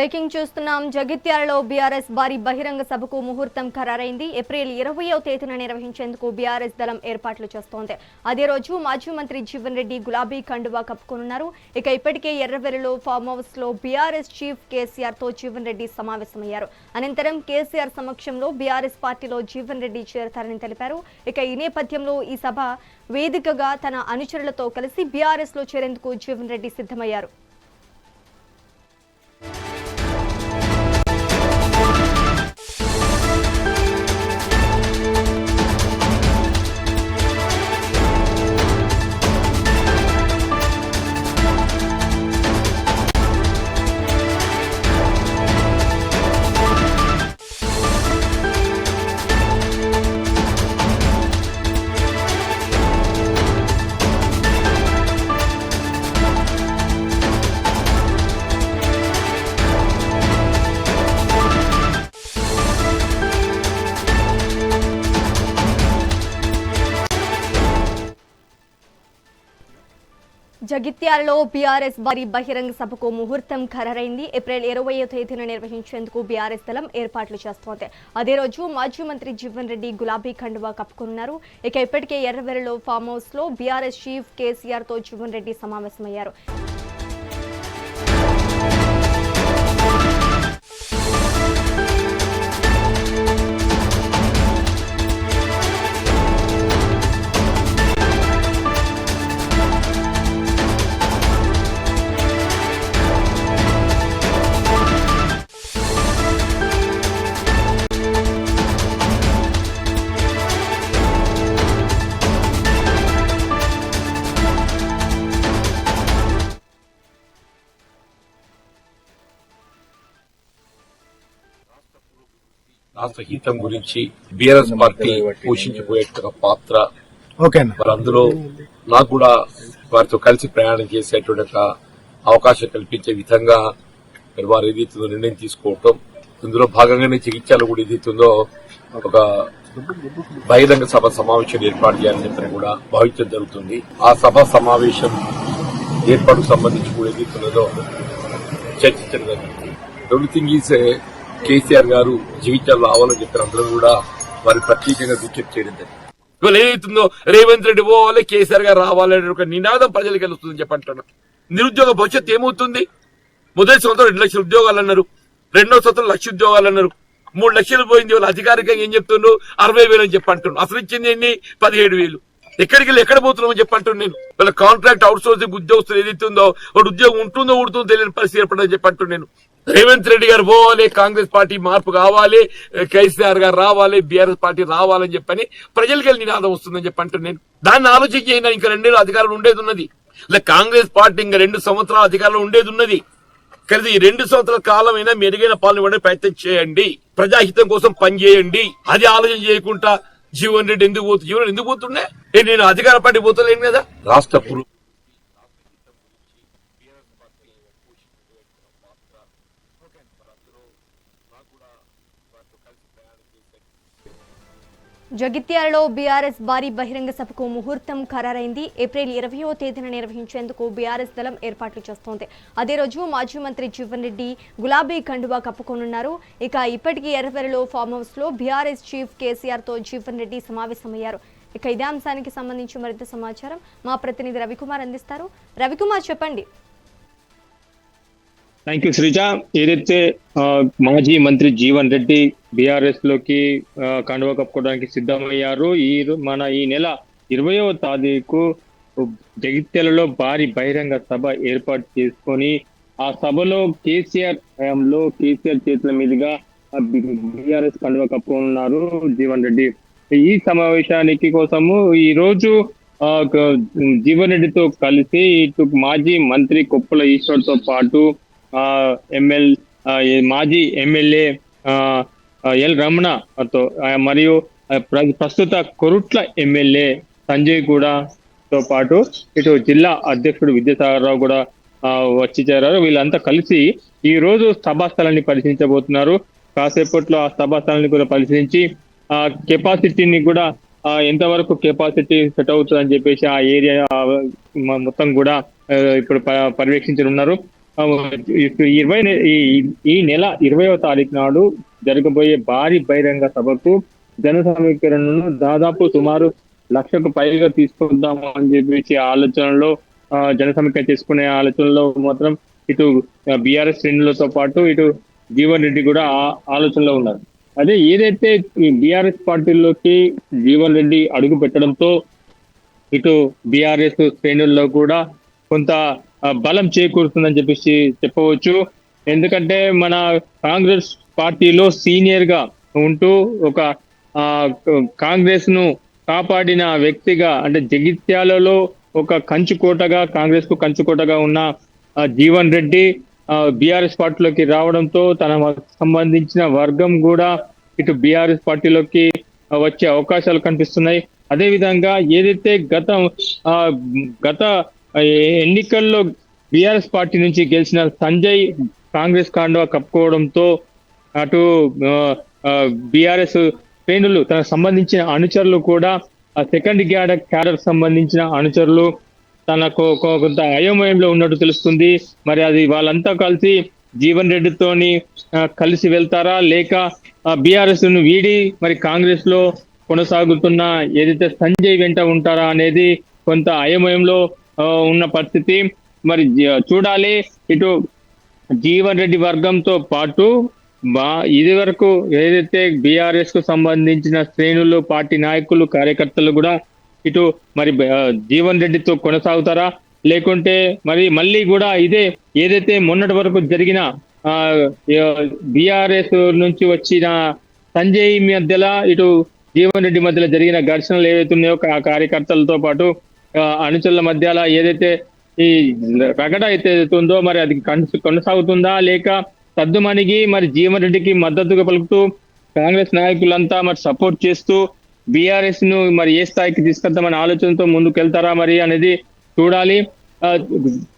Breaking చూస్తున్నాం. జగిత్యాలలో BRS భారీ బహిరంగ సభకు ముహూర్తం ఖరారైంది. ఏప్రిల్ 20వ తేదీన నిర్వహించేందుకు బీఆర్ఎస్ దళం ఏర్పాట్లు చేస్తోంది. అదే రోజు మాజీ మంత్రి జీవన్ రెడ్డి గులాబీ కండువా కప్పుకోనున్నారు. ఇక ఇప్పటికే ఎర్రవెల్లిలో ఫామ్ హౌస్ లో బీఆర్ఎస్ చీఫ్ కేసీఆర్ తో జీవన్ రెడ్డి సమావేశమయ్యారు. అనంతరం కేసీఆర్ సమక్షంలో బీఆర్ఎస్ పార్టీలో జీవన్ రెడ్డి చేరతారని తెలిపారు. ఇక ఈ నేపథ్యంలో ఈ సభ వేదికగా తన అనుచరులతో కలిసి బీఆర్ఎస్ లో చేరేందుకు జీవన్ రెడ్డి సిద్ధమయ్యారు. జగిత్యాలలో బీఆర్ఎస్ భారీ బహిరంగ సభకు ముహూర్తం ఖరారైంది. ఏప్రిల్ 20వ తేదీన నిర్వహించేందుకు బీఆర్ఎస్ దళం ఏర్పాట్లు చేస్తోంది. అదే రోజు మాజీ మంత్రి జీవన్ రెడ్డి గులాబీ కండువా కప్పుకున్నారు. ఇక ఇప్పటికే ఎర్రవెల్లిలో ఫామ్ హౌస్ లో బీఆర్ఎస్ చీఫ్ కేసీఆర్ తో జీవన్ రెడ్డి సమావేశమయ్యారు. రాష్ట్ర హితం గురించి బీఆర్ఎస్ పార్టీ పోషించిపోయే పాత్ర మరి అందులో నాకు కూడా వారితో కలిసి ప్రయాణం చేసేటువంటి అవకాశం కల్పించే విధంగా మరి వారు ఏదైతుందో నిర్ణయం తీసుకోవటం, ఇందులో భాగంగానే జగిత్యాల కూడా ఏదైతుందో ఒక బహిరంగ సభ సమావేశం ఏర్పాటు చేయాలని చెప్పని కూడా భావించడం జరుగుతుంది. ఆ సభ సమావేశం ఏర్పాటుకు సంబంధించి కూడా ఏదైతున్నదో చర్చించడం జరుగుతుంది. ఎవ్రీథింగ్ ఈజ్ కేసీఆర్ గారు జీవితాల్లో రావాలని చెప్పిన అందరూ కూడా వారి ప్రత్యేకంగా విజ్ఞప్తి చేయడం జరిగింది. ఇవాళ ఏదైతుందో రేవంత్ రెడ్డి పోవాలి, కేసీఆర్ గారు రావాలనే ఒక నినాదం ప్రజలకు వెళ్తుందని చెప్పంటున్నాను. నిరుద్యోగ భవిష్యత్తు ఏమవుతుంది? మొదటి సంవత్సరం 2 లక్షల ఉద్యోగాలు అన్నారు, రెండో సంవత్సరం 1 లక్ష ఉద్యోగాలు అన్నారు, 3 లక్షలు పోయింది. వాళ్ళు అధికారికంగా ఏం చెప్తున్నారు? 60,000 అని చెప్పంటున్నారు. అసలు ఇచ్చింది ఎన్ని? 17,000. ఎక్కడికి వెళ్ళి ఎక్కడ పోతున్నామని చెప్పంటున్నాను నేను. వాళ్ళ కాంట్రాక్ట్ అవుట్ సోర్సింగ్ ఉద్యోగస్తులు ఏదైతుందో వాడు ఉద్యోగం ఉంటుందో ఊడుతుందో తెలియని పరిస్థితి ఏర్పడని చెప్పంటున్నాను నేను. రేవంత్ రెడ్డి గారు పోవాలి, కాంగ్రెస్ పార్టీ మార్పు కావాలి, కేసీఆర్ గారు రావాలి, బీఆర్ఎస్ పార్టీ రావాలని చెప్పని ప్రజలకి నినాదం వస్తుందని చెప్పంటున్నాను నేను. దాన్ని ఆలోచించి అయినా ఇంకా 2 ఏళ్ళు అధికారంలో ఉండేది ఉన్నది. ఇలా కాంగ్రెస్ పార్టీ ఇంకా 2 సంవత్సరాల అధికారంలో ఉండేది ఉన్నది. కానీ ఈ 2 సంవత్సరాల కాలం అయినా మెరుగైన పాలన ఇవ్వడానికి ప్రయత్నం చేయండి, ప్రజాహితం కోసం పనిచేయండి. అది ఆలోచన చేయకుండా జీవన్ రెడ్డి ఎందుకు పోతుంది? జీవన్ ఎందుకు పోతుండే? నేను అధికార పార్టీ పోతలేను కదా. రాష్ట్ర జగిత్యాలలో బీఆర్ఎస్ భారీ బహిరంగ సభకు ముహూర్తం ఖరారైంది. ఏప్రిల్ 20వ తేదీన నిర్వహించేందుకు బీఆర్ఎస్ దళం ఏర్పాట్లు చేస్తోంది. అదే రోజు మాజీ మంత్రి జీవన్ రెడ్డి గులాబీ కండువా కప్పుకోనున్నారు. ఇక ఇప్పటికీ ఎర్రవెల్లిలో ఫామ్ హౌస్ లో బీఆర్ఎస్ చీఫ్ కేసీఆర్ తో జీవన్ రెడ్డి సమావేశమయ్యారు. ఇక ఇదే అంశానికి సంబంధించి మరింత సమాచారం మా ప్రతినిధి రవికుమార్ అందిస్తారు. రవికుమార్, చెప్పండి. Thank you Sreeja. ఏదైతే మాజీ మంత్రి జీవన్ రెడ్డి బీఆర్ఎస్ లోకి కండువా కప్పుకోవడానికి సిద్ధమయ్యారు. ఈ నెల 20వ తారీఖు జగిత్యాలలో భారీ బహిరంగ సభ ఏర్పాటు చేసుకొని ఆ సభలో కేసీఆర్ హయాంలో కేసీఆర్ చేతుల మీదుగా బీఆర్ఎస్ కండువా కప్పుకున్నారు జీవన్ రెడ్డి. ఈ సమావేశానికి కోసము ఈ రోజు జీవన్ రెడ్డితో కలిసి ఇటు మాజీ మంత్రి కొప్పుల ఈశ్వర్ తో పాటు మాజీ ఎమ్మెల్యే ఎల్ రమణ మరియు ప్రస్తుత కొరుట్ల ఎమ్మెల్యే సంజయ్ కూడా తో పాటు ఇటు జిల్లా అధ్యక్షుడు విద్యాసాగర్ రావు కూడా వచ్చి చేరారు. వీళ్ళంతా కలిసి ఈ రోజు సభాస్థలాన్ని పరిశీలించబోతున్నారు. కాసేపట్లో ఆ సభాస్థలాన్ని కూడా పరిశీలించి కెపాసిటీని కూడా ఎంతవరకు కెపాసిటీ సెట్ అవుతుంది అని చెప్పేసి ఆ ఏరియా మొత్తం కూడా ఇప్పుడు పర్యవేక్షించనున్నారు. ఆ, ఈ నెల 20వ తారీఖు నాడు జరగబోయే భారీ బహిరంగ సభకు జన సమీకరణను దాదాపు సుమారు 1,00,000కు పైగా తీసుకుందాము అని చెప్పేసి ఆలోచనలో జన సమీకరణ చేసుకునే ఆలోచనలో మాత్రం ఇటు బీఆర్ఎస్ శ్రేణులతో పాటు ఇటు జీవన్ రెడ్డి కూడా ఆలోచనలో ఉన్నారు. అదే ఏదైతే బీఆర్ఎస్ పార్టీలోకి జీవన్ రెడ్డి అడుగు పెట్టడంతో ఇటు బీఆర్ఎస్ శ్రేణుల్లో కూడా కొంత బలం చేకూరుతుందని చెప్పేసి చెప్పవచ్చు. ఎందుకంటే మన కాంగ్రెస్ పార్టీలో సీనియర్ గా ఉంటూ ఒక కాంగ్రెస్ ను కాపాడిన వ్యక్తిగా, అంటే జగిత్యాలలో ఒక కంచుకోటగా, కాంగ్రెస్ కు కంచుకోటగా ఉన్న జీవన్ రెడ్డి బీఆర్ఎస్ పార్టీలోకి రావడంతో తన సంబంధించిన వర్గం కూడా ఇటు బీఆర్ఎస్ పార్టీలోకి వచ్చే అవకాశాలు కనిపిస్తున్నాయి. అదే విధంగా ఏదైతే గత ఎన్నికల్లో బీఆర్ఎస్ పార్టీ నుంచి గెలిచిన సంజయ్ కాంగ్రెస్ కాండవా కప్పుకోవడంతో అటు బీఆర్ఎస్ శ్రేణులు తనకు సంబంధించిన అనుచరులు కూడా సెకండ్ క్యాడర్ సంబంధించిన అనుచరులు తనకు కొంత అయోమయంలో ఉన్నట్టు తెలుస్తుంది. మరి అది వాళ్ళంతా కలిసి జీవన్ రెడ్డితోని కలిసి వెళ్తారా, లేక బీఆర్ఎస్ ను వీడి మరి కాంగ్రెస్ లో కొనసాగుతున్న ఏదైతే సంజయ్ వెంట ఉంటారా అనేది కొంత అయోమయంలో ఉన్న పరిస్థితి. మరి చూడాలి. ఇటు జీవన్ రెడ్డి వర్గంతో పాటు ఇది వరకు ఏదైతే బీఆర్ఎస్ కు సంబంధించిన శ్రేణులు, పార్టీ నాయకులు, కార్యకర్తలు కూడా ఇటు మరి జీవన్ రెడ్డితో కొనసాగుతారా, లేకుంటే మరి మళ్ళీ కూడా ఇదే ఏదైతే మొన్నటి వరకు జరిగిన బీఆర్ఎస్ నుంచి వచ్చిన సంజయ్ మధ్యలో ఇటు జీవన్ రెడ్డి మధ్యలో జరిగిన ఘర్షణలు ఏవైతే ఉన్నాయో కార్యకర్తలతో పాటు అనుచరుల మధ్యలో ఏదైతే ఈ రగడ అయితే ఉందో మరి అది కొనసాగుతుందా, లేక సద్దుమణిగి మరి జీవన్ రెడ్డికి మద్దతుగా పలుకుతూ కాంగ్రెస్ నాయకులంతా మరి సపోర్ట్ చేస్తూ బీఆర్ఎస్ ను మరి ఏ స్థాయికి తీసుకెళ్తామనే ఆలోచనతో ముందుకెళ్తారా మరి అనేది చూడాలి.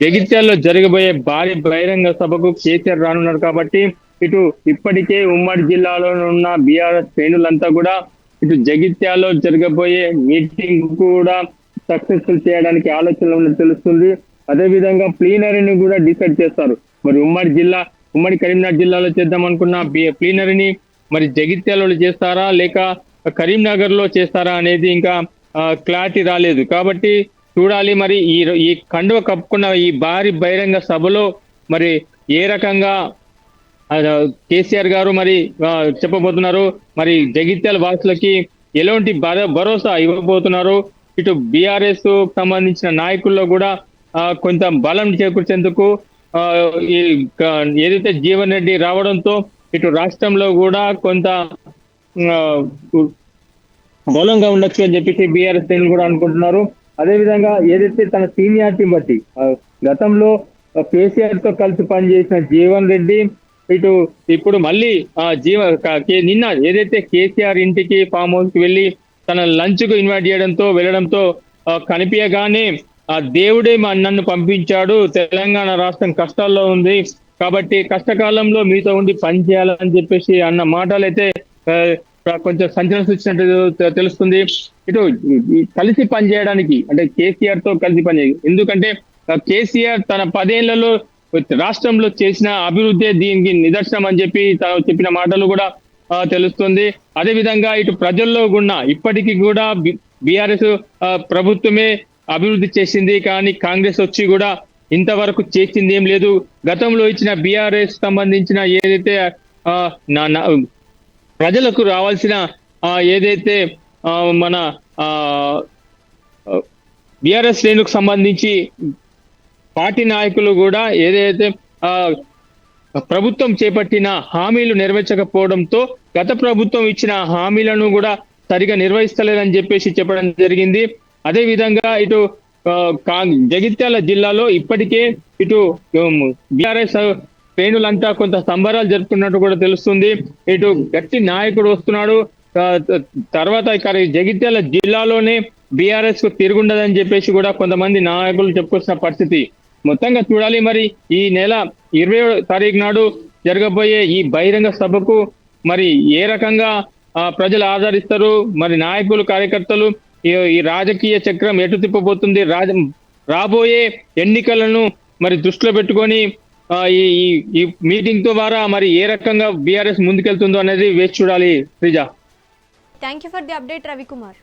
జగిత్యాలలో జరగబోయే భారీ బహిరంగ సభకు కేసీఆర్ రానున్నారు కాబట్టి ఇటు ఇప్పటికే ఉమ్మడి జిల్లాలో ఉన్న బీఆర్ఎస్ శ్రేణులంతా కూడా ఇటు జగిత్యాలలో జరగబోయే మీటింగ్ కూడా సక్సెస్ఫుల్ చేయడానికి ఆలోచనలు ఉన్నట్టు తెలుస్తుంది. అదే విధంగా ప్లీనరీని కూడా డిసైడ్ చేస్తారు. మరి ఉమ్మడి కరీంనగర్ జిల్లాలో చేద్దాం అనుకున్న ప్లీనరీని మరి జగిత్యాలలో చేస్తారా, లేక కరీంనగర్ లో చేస్తారా అనేది ఇంకా క్లారిటీ రాలేదు. కాబట్టి చూడాలి మరి ఈ కండువ కప్పుకున్న ఈ భారీ బహిరంగ సభలో మరి ఏ రకంగా కేసీఆర్ గారు మరి చెప్పబోతున్నారు, మరి జగిత్యాల వాసులకి ఎలాంటి భరోసా ఇవ్వబోతున్నారు, ఇటు బీఆర్ఎస్ సంబంధించిన నాయకుల్లో కూడా కొంత బలం చేకూర్చేందుకు ఏదైతే జీవన్ రెడ్డి రావడంతో ఇటు రాష్ట్రంలో కూడా కొంత బలంగా ఉండొచ్చు అని చెప్పేసి బీఆర్ఎస్ శ్రేణులు కూడా అనుకుంటున్నారు. అదేవిధంగా ఏదైతే తన సీనియారిటీ బట్టి గతంలో కేసీఆర్ తో కలిసి పనిచేసిన జీవన్ రెడ్డి ఇటు ఇప్పుడు మళ్ళీ నిన్న ఏదైతే కేసీఆర్ ఇంటికి ఫామ్ హౌస్ కి వెళ్ళి తన లంచ్ కు ఇన్వైట్ వెళ్ళడంతో కనిపించగానే దేవుడే నన్ను పంపించాడు, తెలంగాణ రాష్ట్రం కష్టాల్లో ఉంది కాబట్టి కష్టకాలంలో మీతో ఉండి పని చేయాలని చెప్పేసి అన్న మాటలు అయితే కొంచెం సంచలనం సృష్టించినట్టు తెలుస్తుంది. ఇటు కలిసి పనిచేయడానికి అంటే కేసీఆర్ తో కలిసి పనిచేయాలి. ఎందుకంటే కేసీఆర్ తన 10 ఏళ్లలో రాష్ట్రంలో చేసిన అభివృద్ధి దీనికి నిదర్శనం అని చెప్పి చెప్పిన మాటలు కూడా తెలుస్తుంది. అదే విధంగా ఇటు ప్రజల్లో ఉన్న ఇప్పటికీ కూడా బీఆర్ఎస్ ప్రభుత్వమే అభివృద్ధి చేసింది, కానీ కాంగ్రెస్ వచ్చి కూడా ఇంతవరకు చేసింది ఏం లేదు. గతంలో ఇచ్చిన బీఆర్ఎస్ సంబంధించిన ఏదైతే ప్రజలకు రావాల్సిన ఏదైతే మన బీఆర్ఎస్ శ్రేణులకు సంబంధించి పార్టీ నాయకులు కూడా ఏదైతే ప్రభుత్వం చేపట్టిన హామీలు నెరవేర్చకపోవడంతో గత ప్రభుత్వం ఇచ్చిన హామీలను కూడా సరిగా నిర్వహిస్తలేదని చెప్పేసి చెప్పడం జరిగింది. అదే విధంగా ఇటు జగిత్యాల జిల్లాలో ఇప్పటికే ఇటు బీఆర్ఎస్ శ్రేణులంతా కొంత సంబరాలు జరుపుకున్నట్టు కూడా తెలుస్తుంది. ఇటు గట్టి నాయకుడు వస్తున్నాడు, తర్వాత జగిత్యాల జిల్లాలోనే బీఆర్ఎస్ కు తిరుగుండదని చెప్పేసి కూడా కొంతమంది నాయకులు చెప్పుకొచ్చిన పరిస్థితి. మొత్తంగా చూడాలి మరి ఈ నెల 20వ తారీఖు నాడు జరగబోయే ఈ బహిరంగ సభకు మరి ఏ రకంగా ప్రజలు ఆదరిస్తారు, మరి నాయకులు, కార్యకర్తలు ఈ రాజకీయ చక్రం ఎటు తిప్పబోతుంది, రాబోయే ఎన్నికలను మరి దృష్టిలో పెట్టుకొని ఈ ఈ మీటింగ్ ద్వారా మరి ఏ రకంగా బీఆర్ఎస్ ముందుకెళ్తుందో అనేది వేచి చూడాలి Sreeja. Thank you for the update Ravikumar.